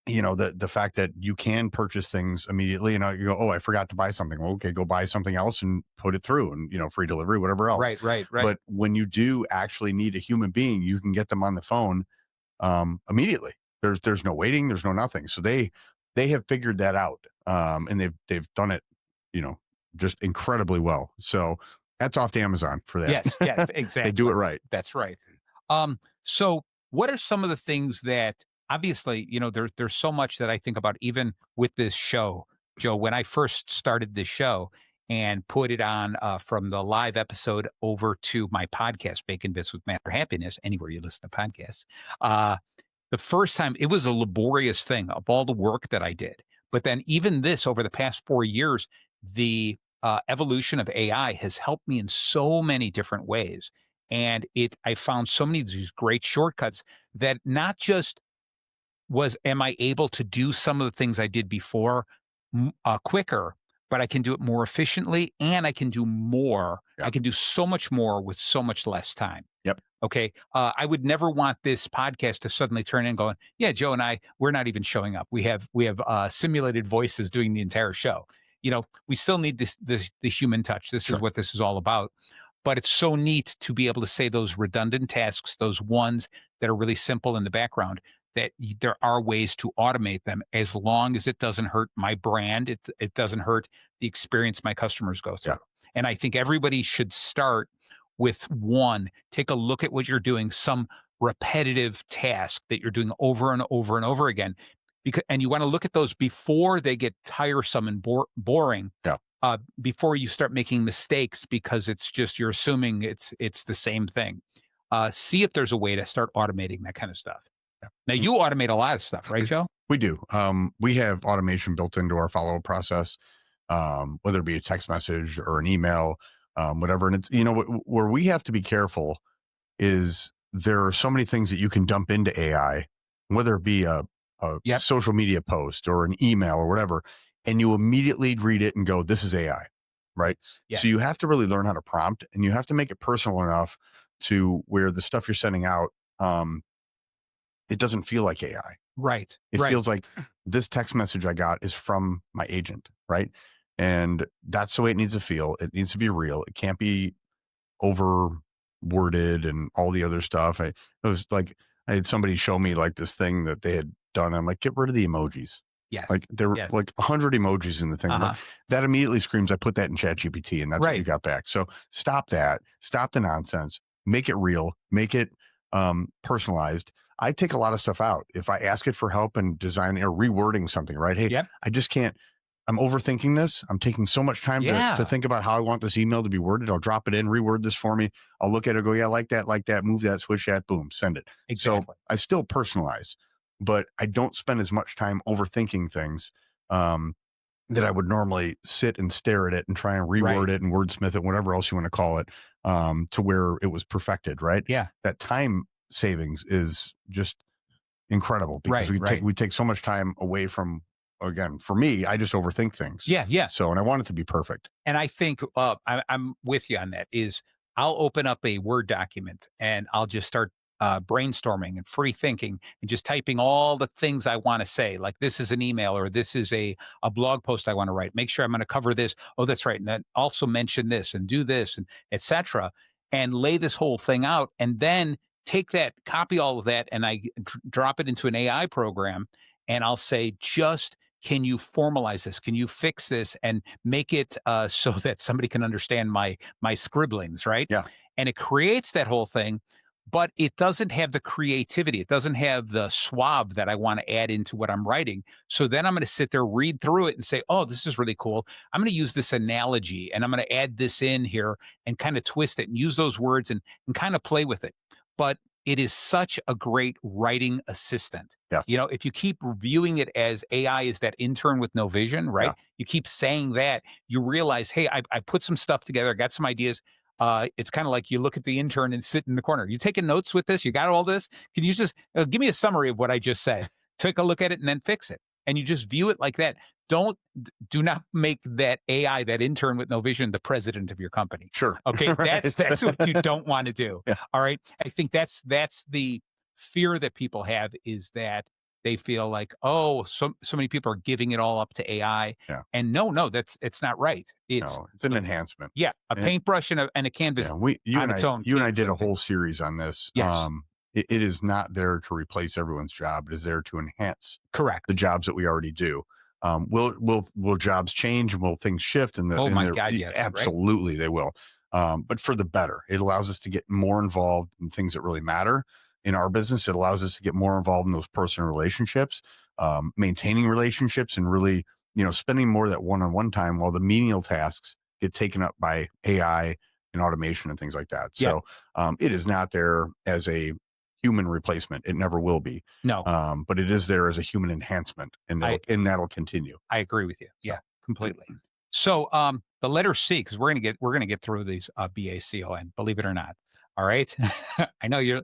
the fact that you can purchase things immediately, and you go, oh, I forgot to buy something. Well, okay, go buy something else and put it through, and free delivery, whatever else. Right. But when you do actually need a human being, you can get them on the phone immediately. There's no waiting, there's no nothing. So they have figured that out, and they've done it, just incredibly well. So hats off to Amazon for that. Yes, exactly. They do it right. That's right. So what are some of the things that obviously, there's so much that I think about even with this show, Joe, when I first started this show and put it on from the live episode over to my podcast, Bacon Bits with Matt for Happiness, anywhere you listen to podcasts. The first time it was a laborious thing of all the work that I did. But then even this over the past 4 years, the evolution of AI has helped me in so many different ways. And I found so many of these great shortcuts that not just am I able to do some of the things I did before quicker, but I can do it more efficiently and I can do more. Yeah. I can do so much more with so much less time. Yep. Okay. I would never want this podcast to suddenly turn in going, yeah, Joe and we're not even showing up. We have simulated voices doing the entire show. We still need the human touch. This Sure. is what this is all about. But it's so neat to be able to say those redundant tasks, those ones that are really simple in the background, that there are ways to automate them as long as it doesn't hurt my brand. It doesn't hurt the experience my customers go through. Yeah. And I think everybody should start with one. Take a look at what you're doing, some repetitive task that you're doing over and over and over again. And you want to look at those before they get tiresome and boring. Yeah. Before you start making mistakes, because it's just you're assuming it's the same thing. See if there's a way to start automating that kind of stuff. Yeah. Now you automate a lot of stuff, right, Joe? We do. We have automation built into our follow-up process, whether it be a text message or an email, whatever. And it's where we have to be careful is there are so many things that you can dump into AI, whether it be a Yep. social media post or an email or whatever, and you immediately read it and go, this is AI, right? Yeah. So you have to really learn how to prompt, and you have to make it personal enough to where the stuff you're sending out, it doesn't feel like AI. Right. It right. feels like this text message I got is from my agent, right? And that's the way it needs to feel. It needs to be real. It can't be over worded and all the other stuff. It was like I had somebody show me like this thing that they had done. I'm like, get rid of the emojis. Yes. Like there were Yes. like 100 emojis in the thing. I'm like, that immediately screams, I put that in ChatGPT, and that's what you Right. got back. So stop that. Stop the nonsense. Make it real. Make it personalized. I take a lot of stuff out. If I ask it for help in designing or rewording something, right? Hey, Yep. I just can't. I'm overthinking this. I'm taking so much time Yeah. to think about how I want this email to be worded. I'll drop it in, reword this for me. I'll look at it, go, yeah, like that, move that, switch that, boom, send it. Exactly. So I still personalize, but I don't spend as much time overthinking things that I would normally sit and stare at it and try and reword Right. it and wordsmith it, whatever else you want to call it, to where it was perfected, right? Yeah. That time savings is just incredible because Right. we take so much time away from again, for me, I just overthink things. Yeah, yeah. So, and I want it to be perfect. And I think I'm with you on that. Is I'll open up a Word document and I'll just start brainstorming and free thinking and just typing all the things I want to say. Like this is an email or this is a blog post I want to write. Make sure I'm going to cover this. Oh, that's right. And then also mention this and do this and etc. And lay this whole thing out, and then take that, copy all of that, and I drop it into an AI program, and I'll say just can you formalize this? Can you fix this and make it so that somebody can understand my scribblings, right? Yeah, And it creates that whole thing, but it doesn't have the creativity. It doesn't have the swab that I want to add into what I'm writing. So then I'm going to sit there, read through it, and say, "Oh, this is really cool. I'm going to use this analogy, and I'm going to add this in here and kind of twist it and use those words and kind of play with it." But it is such a great writing assistant. yes, If you keep viewing it as AI is that intern with no vision, yeah, right? You keep saying that, you realize, hey, I put some stuff together, I got some ideas. It's kind of like you look at the intern and sit in the corner. You taking notes with this? You got all this? Can you just give me a summary of what I just said? Take a look at it and then fix it. And you just view it like that. Do not make that AI, that intern with no vision, the president of your company. sure. Okay, Right. that's what you don't want to do. Yeah, All right. I think that's the fear that people have, is that they feel like, oh, so many people are giving it all up to AI. yeah. And no, it's not right. No, it's an It enhancement. yeah, a And paintbrush and a canvas yeah, on its own you and I can't do did a anything. whole series on this. Yes, It is not there to replace everyone's job. It is there to enhance the correct. jobs that we already do. Will jobs change? Will things shift? Oh my The God, yes, right? absolutely they will. But for the better, it allows us to get more involved in things that really matter in our business. It allows us to get more involved in those personal relationships, maintaining relationships, and really, spending more of that one-on-one time while the menial tasks get taken up by AI and automation and things like that. Yeah, So it is not there as a human replacement. It never will be. no, But it is there as a human enhancement, and I that'll continue. I agree with you. So, Yeah, completely. So, the letter C, because we're gonna get through these BACON, believe it or not. All right, I know you're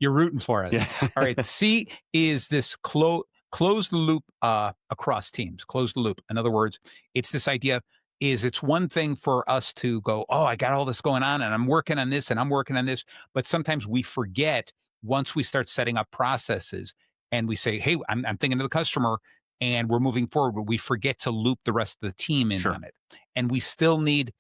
rooting for us. yeah, All right, C is this close the loop across teams. Close the loop. In other words, it's this idea. It's one thing for us to go, oh, I got all this going on, and I'm working on this, and I'm working on this, but sometimes we forget once we start setting up processes, and we say, hey, I'm thinking of the customer and we're moving forward, but we forget to loop the rest of the team in sure, on it. And we still need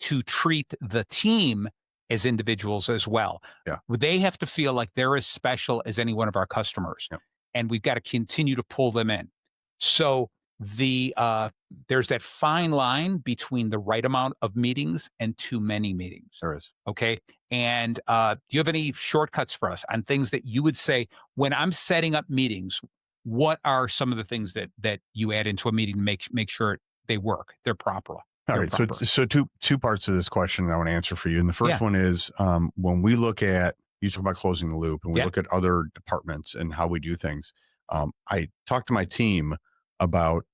to treat the team as individuals as well. yeah, They have to feel like they're as special as any one of our customers. yeah, And we've got to continue to pull them in. So there's that fine line between the right amount of meetings and too many meetings. there is. Okay. And do you have any shortcuts for us on things that you would say when I'm setting up meetings? What are some of the things that you add into a meeting to make sure they work? They're proper. All They're right. So, proper. two parts of this question I want to answer for you. And the first Yeah. one is, when we look at, you talk about closing the loop, and we Yeah. look at other departments and how we do things. I talk to my team about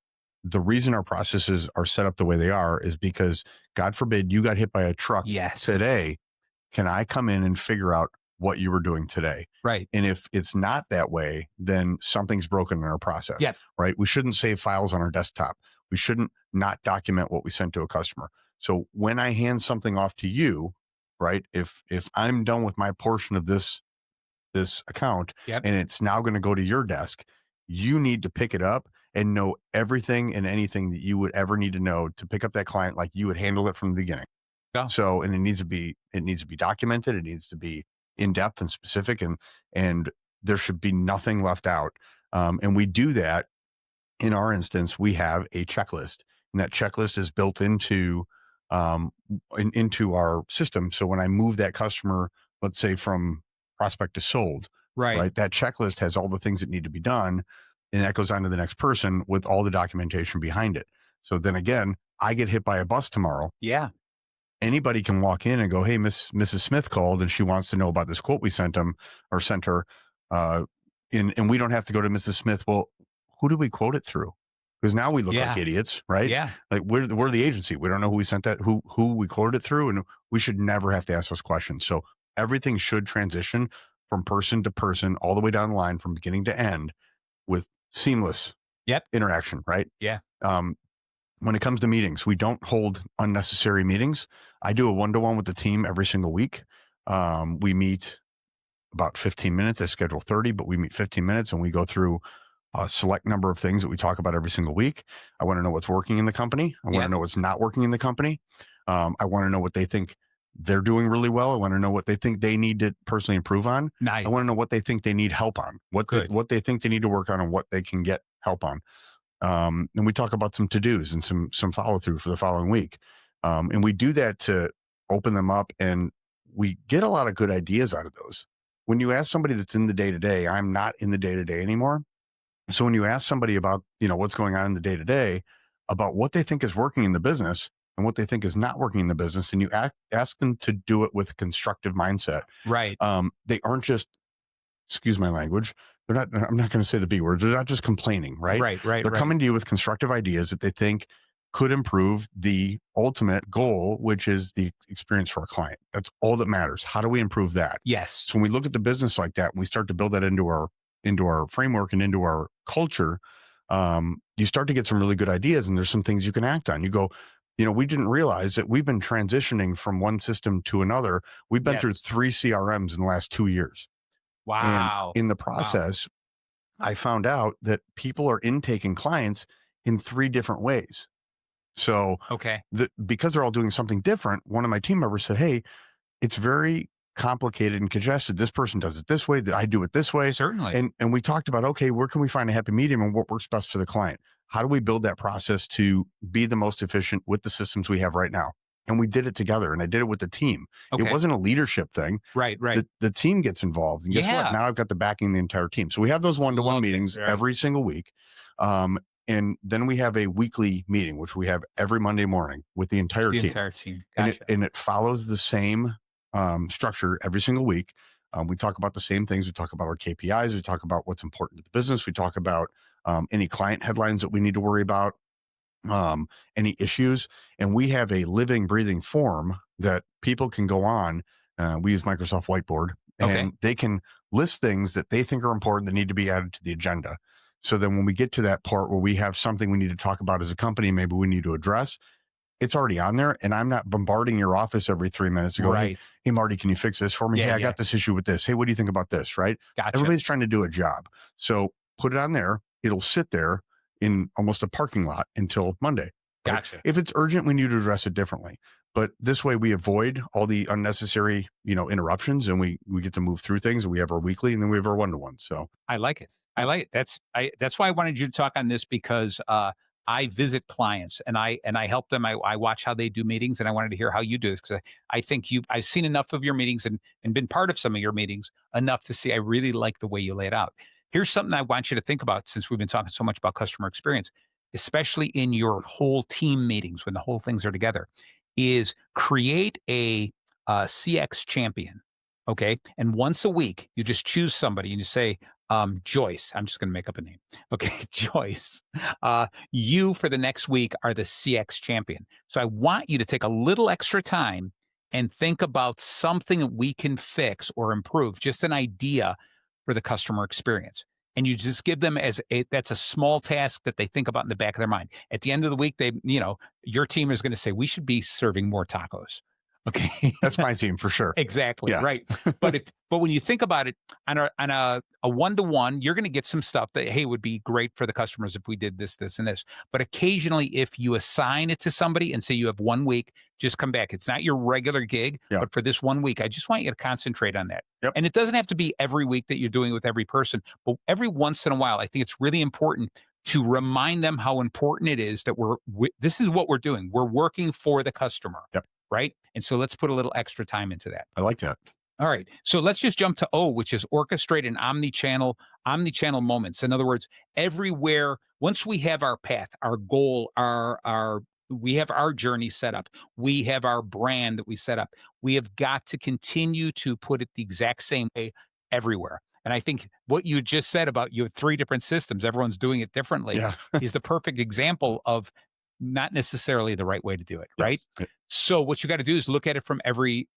the reason our processes are set up the way they are is because, God forbid, you got hit by a truck Yes. today. Can I come in and figure out what you were doing today? Right. And if it's not that way, then something's broken in our process, Yeah. right? We shouldn't save files on our desktop. We shouldn't not document what we sent to a customer. So when I hand something off to you, right? If I'm done with my portion of this account Yep. and it's now going to go to your desk, you need to pick it up and know everything and anything that you would ever need to know to pick up that client like you would handle it from the beginning. Yeah. So, and it needs to be documented. It needs to be in depth and specific, and there should be nothing left out. And we do that. In our instance, we have a checklist, and that checklist is built into our system. So when I move that customer, let's say from prospect to sold, Right. right, that checklist has all the things that need to be done, and that goes on to the next person with all the documentation behind it. So then again, I get hit by a bus tomorrow. Yeah. Anybody can walk in and go, "Hey, Mrs. Smith called and she wants to know about this quote we sent him or sent her," uh, and we don't have to go to Mrs. Smith. Well, who do we quote it through? Because now we look like Yeah. idiots, right? Yeah. Like we're the agency. We don't know who we sent that, who we quoted it through, and we should never have to ask those questions. So everything should transition from person to person all the way down the line from beginning to end with seamless Yep. interaction, right? Yeah. Um, when it comes to meetings, we don't hold unnecessary meetings. I do a one-to-one with the team every single week. We meet about 15 minutes. I schedule 30, but we meet 15 minutes and we go through a select number of things that we talk about every single week. I want to know what's working in the company. I want to Yep. know what's not working in the company. I want to know what they think they're doing really well. I want to know what they think they need to personally improve on. I Nice. want to know what they think they need help on, Good. what they think they need to work on, and what they can get help on. And we talk about some to-dos and some follow-through for the following week. And we do that to open them up, and we get a lot of good ideas out of those. When you ask somebody that's in the day-to-day, I'm not in the day-to-day anymore. So when you ask somebody about, what's going on in the day-to-day, about what they think is working in the business and what they think is not working in the business, and you ask them to do it with a constructive mindset, Right. they aren't just, excuse my language, I'm not going to say the B word, they're not just complaining, right? Right. Right. They're Right. coming to you with constructive ideas that they think could improve the ultimate goal, which is the experience for our client. That's all that matters. How do we improve that? Yes. So when we look at the business like that, we start to build that into our framework and into our culture. You start to get some really good ideas, and there's some things you can act on. You go, we didn't realize that we've been transitioning from one system to another. We've been through Yes. 3 CRMs in the last 2 years. And Wow. in the Wow. process, I found out that people are intaking clients in 3 different ways. So Okay. because they're all doing something different, one of my team members said, "Hey, it's very complicated and congested. This person does it this way, I do it this way." Certainly. And we talked about, okay, where can we find a happy medium and what works best for the client? How do we build that process to be the most efficient with the systems we have right now? And we did it together, and I did it with the team. It Okay. wasn't a leadership thing. Right. Right. The team gets involved, and guess what? Yeah. Now I've got the backing of the entire team. So we have those one-to-one Love it. meetings Right. every single week. Um, and then we have a weekly meeting, which we have every Monday morning with the entire The team. entire team. And Gotcha. it follows the same structure every single week. We talk about the same things. We talk about our KPIs. We talk about what's important to the business. We talk about any client headlines that we need to worry about, any issues. And we have a living, breathing form that people can go on. We use Microsoft Whiteboard, Okay. and they can list things that they think are important that need to be added to the agenda. So then when we get to that part where we have something we need to talk about as a company, maybe we need to address, it's already on there, and I'm not bombarding your office every 3 minutes to go, "Hey, Right. hey, Marty, can you fix this for me? Yeah. Hey, I Yeah. got this issue with this. Hey, what do you think about this?" Right? Gotcha. Everybody's trying to do a job. So put it on there. It'll sit there in almost a parking lot until Monday. Right? Gotcha. If it's urgent, we need to address it differently. But this way we avoid all the unnecessary, interruptions, and we get to move through things, and we have our weekly and then we have our one-to-one. So I like it. I like it. That's why I wanted you to talk on this because I visit clients and I help them. I watch how they do meetings, and I wanted to hear how you do this because I think I've seen enough of your meetings and been part of some of your meetings enough to see I really like the way you lay it out. Here's something I want you to think about since we've been talking so much about customer experience, especially in your whole team meetings when the whole things are together, is create a CX champion. Okay. And once a week, you just choose somebody and you say, Joyce, I'm just going to make up a name. Okay. Joyce, you for the next week are the CX champion. So I want you to take a little extra time and think about something that we can fix or improve, just an idea for the customer experience. And you just give them that's a small task that they think about in the back of their mind. At the end of the week, your team is going to say, we should be serving more tacos. Okay. that's my team for sure. Exactly, Yeah. right. But when you think about it on a one-to-one, you're gonna get some stuff that, hey, would be great for the customers if we did this, this, and this. But occasionally, if you assign it to somebody and say you have 1 week, just come back. It's not your regular gig, Yeah. but for this 1 week, I just want you to concentrate on that. Yep. And it doesn't have to be every week that you're doing it with every person, but every once in a while, I think it's really important to remind them how important it is that this is what we're doing. We're working for the customer. Yep. Right. And so let's put a little extra time into that. I like that. All right. So let's just jump to O, which is orchestrate an omni-channel moments. In other words, everywhere, once we have our path, our goal, we have our journey set up. We have our brand that we set up. We have got to continue to put it the exact same way everywhere. And I think what you just said about you have 3 different systems, everyone's doing it differently, Yeah. is the perfect example of not necessarily the right way to do it, Yeah. right? So what you got to do is look at it from every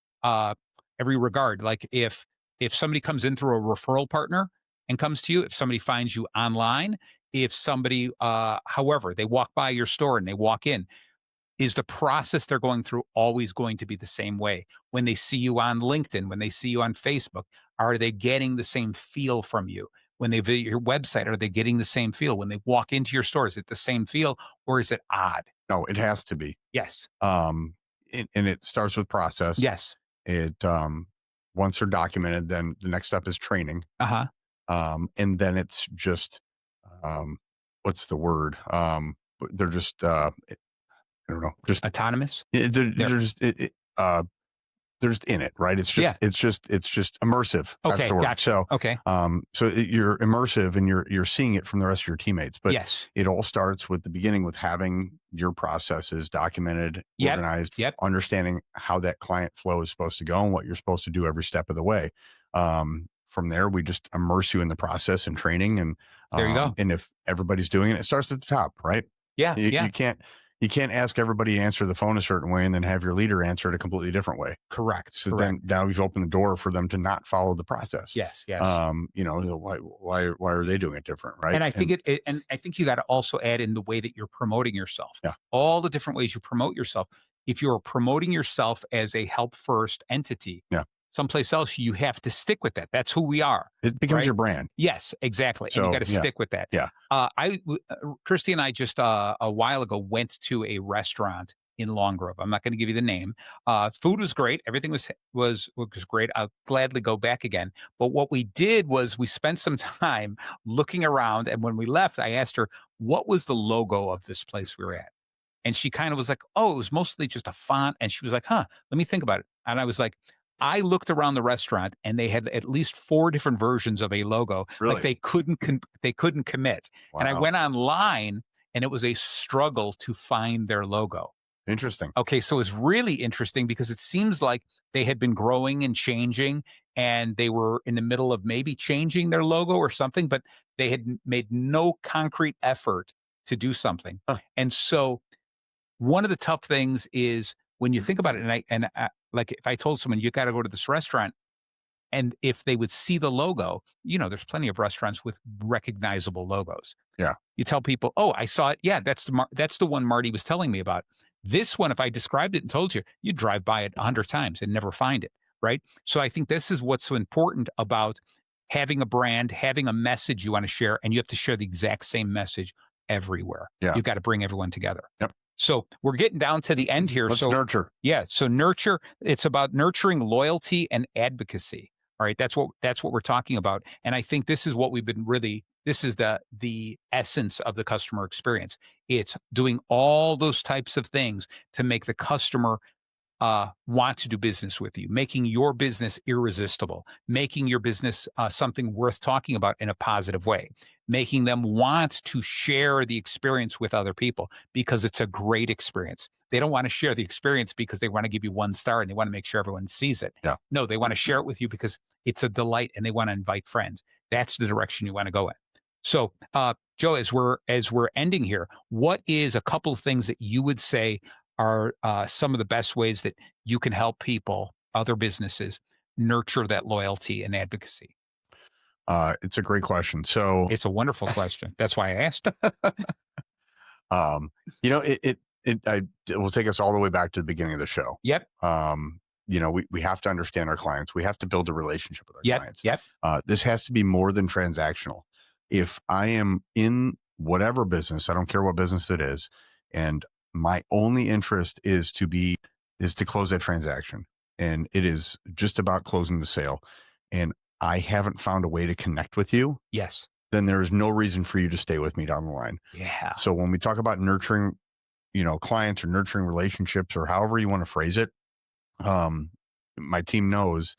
regard. Like if somebody comes in through a referral partner and comes to you, if somebody finds you online, if somebody, however, they walk by your store and they walk in, is the process they're going through always going to be the same way? When they see you on LinkedIn, when they see you on Facebook, are they getting the same feel from you? When they visit your website, are they getting the same feel? When they walk into your store, is it the same feel or is it odd? No, it has to be. Yes. And it starts with process. Yes. It once they're documented, then the next step is training. Uh-huh. And then it's just what's the word? They're just I don't know, just Autonomous? they're They're just they're just in it, right? It's Yeah. just immersive. That's Okay, the word. gotcha. So Okay. you're immersive and you're seeing it from the rest of your teammates. But Yes. it all starts with the beginning with having your processes documented, Yep. organized, Yep. understanding how that client flow is supposed to go and what you're supposed to do every step of the way. From there, we just immerse you in the process and training, There you go. and if everybody's doing it, it starts at the top, right? Yeah. You, Yeah. you can't ask everybody to answer the phone a certain way and then have your leader answer it a completely different way. Correct. So Correct. then now you've opened the door for them to not follow the process. Yes. Yes. Why are they doing it different, right? And I think and I think you got to also add in the way that you're promoting yourself. Yeah. All the different ways you promote yourself. If you're promoting yourself as a help first entity, Yeah. someplace else, you have to stick with that. That's who we are. It becomes right? your brand. Yes, exactly. And you So, got to yeah. stick with that. Yeah. Christy and I just a while ago went to a restaurant in Long Grove. I'm not going to give you the name. Food was great. Everything was great. I'll gladly go back again. But what we did was we spent some time looking around, and when we left, I asked her what was the logo of this place we were at. And she kind of was like, "Oh, it was mostly just a font." And she was like, "Huh, let me think about it." And I was like, I looked around the restaurant and they had at least 4 different versions of a logo. Really? Like they couldn't commit. And I Wow. went online and it was a struggle to find their logo. Interesting. Okay, so it's really interesting because it seems like they had been growing and changing and they were in the middle of maybe changing their logo or something, but they had made no concrete effort to do something. Huh. And so one of the tough things is when you think about it, like if I told someone you got to go to this restaurant, and if they would see the logo, there's plenty of restaurants with recognizable logos. Yeah. You tell people, "Oh, I saw it. Yeah, that's the one Marty was telling me about." This one, if I described it and told you, you'd drive by it 100 times and never find it, right? So I think this is what's so important about having a brand, having a message you want to share, and you have to share the exact same message everywhere. Yeah. You've got to bring everyone together. Yep. So we're getting down to the end here. Let's So nurture. yeah, so nurture, it's about nurturing loyalty and advocacy. All right, that's what we're talking about. And I think this is what we've been this is the essence of the customer experience. It's doing all those types of things to make the customer want to do business with you, making your business irresistible, making your business something worth talking about in a positive way, making them want to share the experience with other people because it's a great experience. They don't want to share the experience because they want to give you 1 star and they want to make sure everyone sees it. Yeah. No, they want to share it with you because it's a delight and they want to invite friends. That's the direction you want to go in. So, Joe, as we're ending here, what is a couple of things that you would say are some of the best ways that you can help people, other businesses, nurture that loyalty and advocacy? It's a great question. So, It's a wonderful question. That's why I asked. um, it will take us all the way back to the beginning of the show. Yep. We have to understand our clients. We have to build a relationship with our Yep. clients. Yep. This has to be more than transactional. If I am in whatever business, I don't care what business it is, and my only interest is to close that transaction, and it is just about closing the sale, and I haven't found a way to connect with you, Yes. then there is no reason for you to stay with me down the line. Yeah. So when we talk about nurturing, clients or nurturing relationships or however you want to phrase it, my team knows,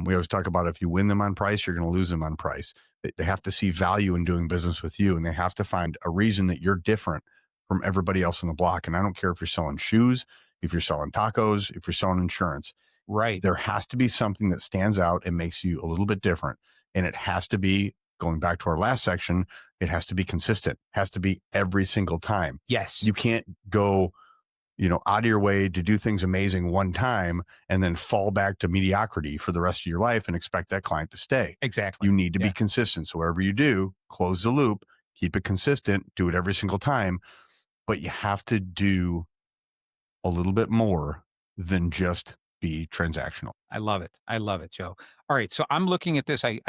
we always talk about if you win them on price, you're going to lose them on price. They have to see value in doing business with you, and they have to find a reason that you're different from everybody else on the block. And I don't care if you're selling shoes, if you're selling tacos, if you're selling insurance. Right. There has to be something that stands out and makes you a little bit different. And it has to be, going back to our last section, it has to be consistent, has to be every single time. Yes. You can't go, out of your way to do things amazing one time and then fall back to mediocrity for the rest of your life and expect that client to stay. Exactly. You need to be Yeah. consistent. So wherever you do, close the loop, keep it consistent, do it every single time, but you have to do a little bit more than just be transactional. I love it. I love it, Joe. All right, so I'm looking at this. I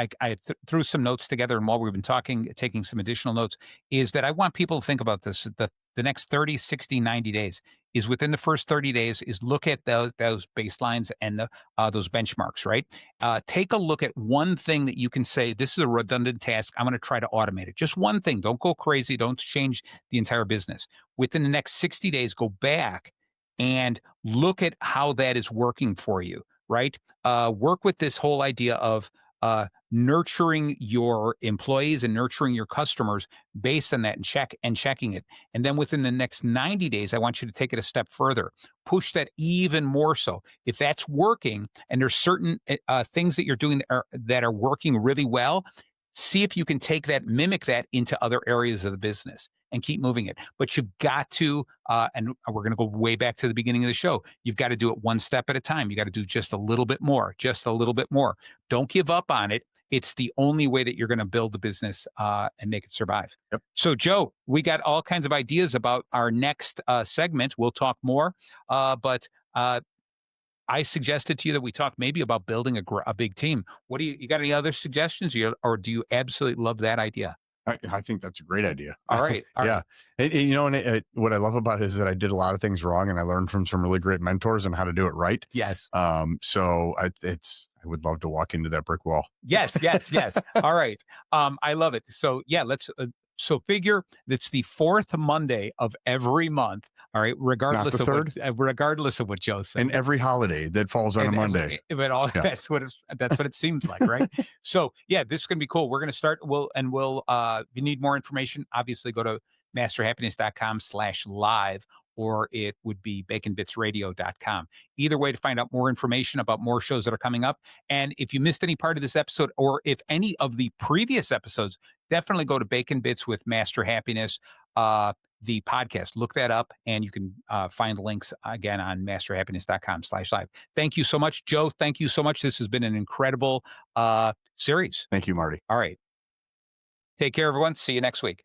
threw some notes together, and while we've been talking, taking some additional notes, is that I want people to think about this. The next 30, 60, 90 days is within the first 30 days is look at those baselines and those benchmarks, right? Take a look at one thing that you can say, this is a redundant task. I'm going to try to automate it. Just one thing. Don't go crazy. Don't change the entire business. Within the next 60 days, go back and look at how that is working for you, right? Work with this whole idea of nurturing your employees and nurturing your customers based on that and checking it. And then within the next 90 days, I want you to take it a step further. Push that even more so. If that's working and there's certain things that you're doing that are working really well, see if you can take that, mimic that into other areas of the business and keep moving it. But you've got to, and we're going to go way back to the beginning of the show. You've got to do it one step at a time. You got to do just a little bit more, just a little bit more. Don't give up on it. It's the only way that you're going to build the business and make it survive. Yep. So, Joe, we got all kinds of ideas about our next segment. We'll talk more, but I suggested to you that we talk maybe about building a big team. What do you got? Any other suggestions, or do you absolutely love that idea? I think that's a great idea. All right. All Yeah. right. And, what I love about it is that I did a lot of things wrong and I learned from some really great mentors on how to do it right. Yes. So I would love to walk into that brick wall. Yes. Yes. Yes. All right. I love it. So yeah, let's. So figure that's the fourth Monday of every month. All right, Not the third. regardless of what Joe said. And every holiday that falls on a Monday. But all Yeah. that's what it seems like, right? So yeah, this is gonna be cool. We're gonna start. We'll if you need more information, obviously go to masterhappiness.com/live, or it would be baconbitsradio.com. Either way to find out more information about more shows that are coming up. And if you missed any part of this episode, or if any of the previous episodes, definitely go to Bacon Bits with Master Happiness. The podcast. Look that up, and you can find links again on masterhappiness.com/live. Thank you so much, Joe. Thank you so much. This has been an incredible series. Thank you, Marty. All right. Take care, everyone. See you next week.